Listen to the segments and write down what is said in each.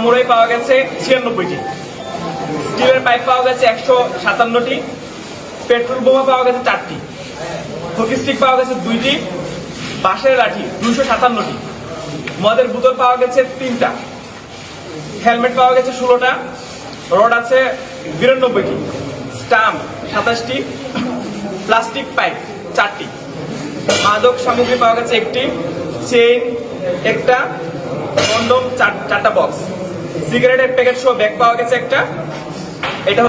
মুড়াই পাওয়া গেছে 96টি, স্টিলের পাইপ পাওয়া গেছে 157টি, পেট্রোল বোমা পাওয়া গেছে 4টি, হকি স্টিক পাওয়া গেছে 2টি, বাঁশের লাঠি 257টি, মদের বোতল পাওয়া গেছে 3টা, হেলমেট পাওয়া গেছে 16টা, রড আছে 92টি, স্টাম্প 27টি, প্লাস্টিক পাইপ 4টি, মাদক সামগ্রী পাওয়া গেছে 1টি, চেইন 1টা, কন্ডম 4টা বক্স, সিগারেটের প্যাকেট সহ ব্যাগ পাওয়া গেছে 1টা। এটা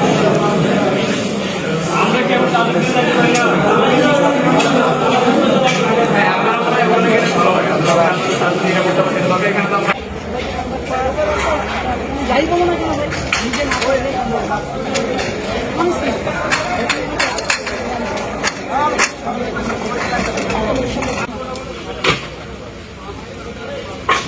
যাই বলো না কেন